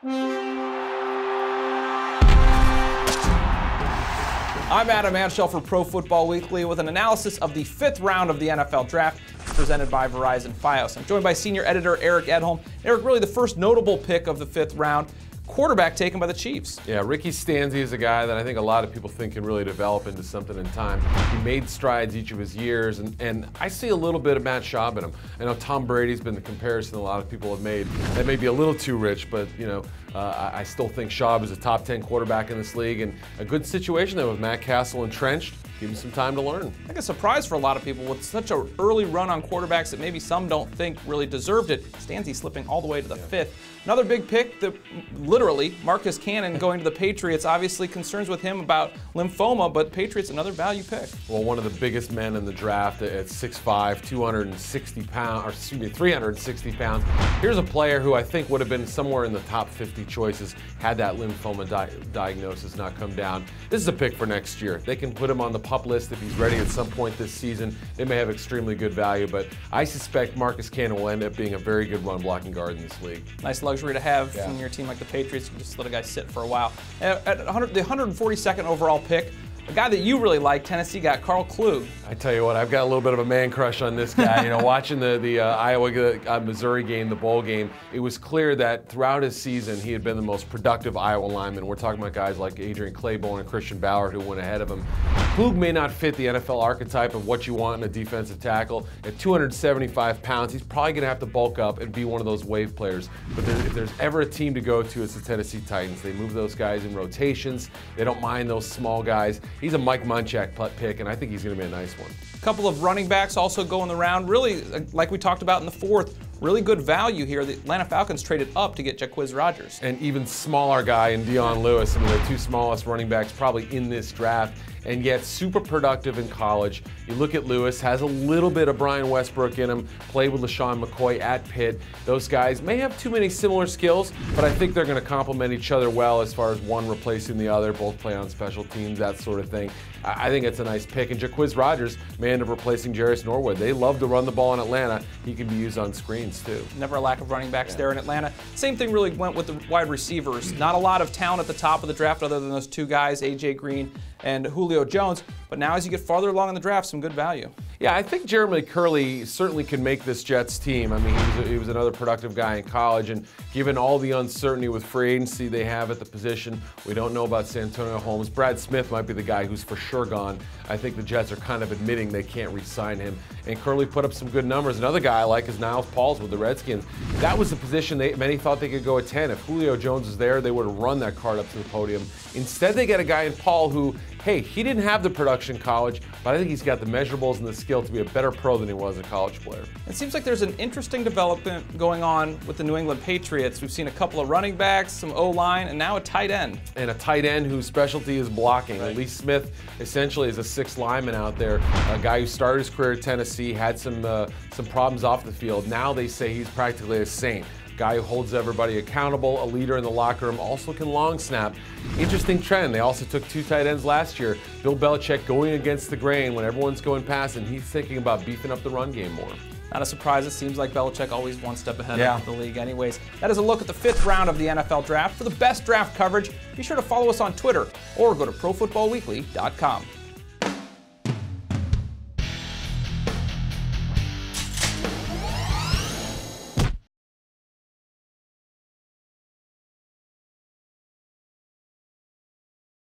I'm Adam Anschel for Pro Football Weekly with an analysis of the 5th round of the NFL Draft presented by Verizon Fios. I'm joined by senior editor Eric Edholm. Eric, really the first notable pick of the 5th round, quarterback taken by the Chiefs. Yeah, Ricky Stanzi is a guy that I think a lot of people think can really develop into something in time. He made strides each of his years, and I see a little bit of Matt Schaub in him. I know Tom Brady's been the comparison a lot of people have made. That may be a little too rich, but you know, I still think Schaub is a top 10 quarterback in this league, and a good situation there with Matt Castle entrenched. Give him some time to learn. I think a surprise for a lot of people with such an early run on quarterbacks that maybe some don't think really deserved it. Stanzi slipping all the way to the 5th. Another big pick, literally, Marcus Cannon going to the Patriots. Obviously concerns with him about lymphoma, but Patriots another value pick. Well, one of the biggest men in the draft at 6'5", 260 pounds, or excuse me, 360 pounds. Here's a player who I think would have been somewhere in the top 50 choices had that lymphoma diagnosis not come down. This is a pick for next year. They can put him on the PUP list if he's ready at some point this season. They may have extremely good value, but I suspect Marcus Cannon will end up being a very good run blocking guard in this league. Nice luxury to have in your team like the Patriots. You can just let a guy sit for a while. At the 142nd overall pick, a guy that you really like, Tennessee got Carl Klug. I tell you what, I've got a little bit of a man crush on this guy. You know, watching the Iowa-Missouri game, the bowl game, it was clear that throughout his season he had been the most productive Iowa lineman. We're talking about guys like Adrian Clayborn and Christian Ballard who went ahead of him. Klug may not fit the NFL archetype of what you want in a defensive tackle. At 275 pounds, he's probably going to have to bulk up and be one of those wave players. But if there's ever a team to go to, it's the Tennessee Titans. They move those guys in rotations. They don't mind those small guys. He's a Mike Munchak pick, and I think he's going to be a nice one. A couple of running backs also go in the round. Really, like we talked about in the 4th, really good value here. The Atlanta Falcons traded up to get Jacquizz Rodgers. An even smaller guy in Dion Lewis, the 2 smallest running backs probably in this draft, and yet super productive in college. You look at Lewis, has a little bit of Brian Westbrook in him, played with LaShawn McCoy at Pitt. Those guys may have too many similar skills, but I think they're going to complement each other well as far as one replacing the other, both play on special teams, that sort of thing. I think it's a nice pick, and Jacquizz Rodgers may end up replacing Jarris Norwood. They love to run the ball in Atlanta. He can be used on screens too. Never a lack of running backs there in Atlanta. Same thing really went with the wide receivers. Not a lot of talent at the top of the draft other than those 2 guys, A.J. Green and Julio Jones. But now as you get farther along in the draft, some good value. Yeah, I think Jeremy Curley certainly can make this Jets team. I mean, he was another productive guy in college, and given all the uncertainty with free agency they have at the position, we don't know about Santonio Holmes. Brad Smith might be the guy who's for sure gone. I think the Jets are kind of admitting they can't re-sign him. And Curley put up some good numbers. Another guy I like is Niles Pauls with the Redskins. That was the position many thought they could go at 10. If Julio Jones was there, they would have run that card up to the podium. Instead, they get a guy in Paul who, hey, he didn't have the production in college, but I think he's got the measurables and the skill to be a better pro than he was a college player. It seems like there's an interesting development going on with the New England Patriots. We've seen a couple of running backs, some O-line, and now a tight end. And a tight end whose specialty is blocking. Right. Lee Smith essentially is a 6th lineman out there, a guy who started his career at Tennessee, had some problems off the field. Now they say he's practically a saint. Guy who holds everybody accountable, a leader in the locker room, also can long snap. Interesting trend. They also took 2 tight ends last year. Bill Belichick going against the grain when everyone's going past, and he's thinking about beefing up the run game more. Not a surprise. It seems like Belichick always one step ahead of the league anyways. That is a look at the 5th round of the NFL Draft. For the best draft coverage, be sure to follow us on Twitter or go to ProFootballWeekly.com.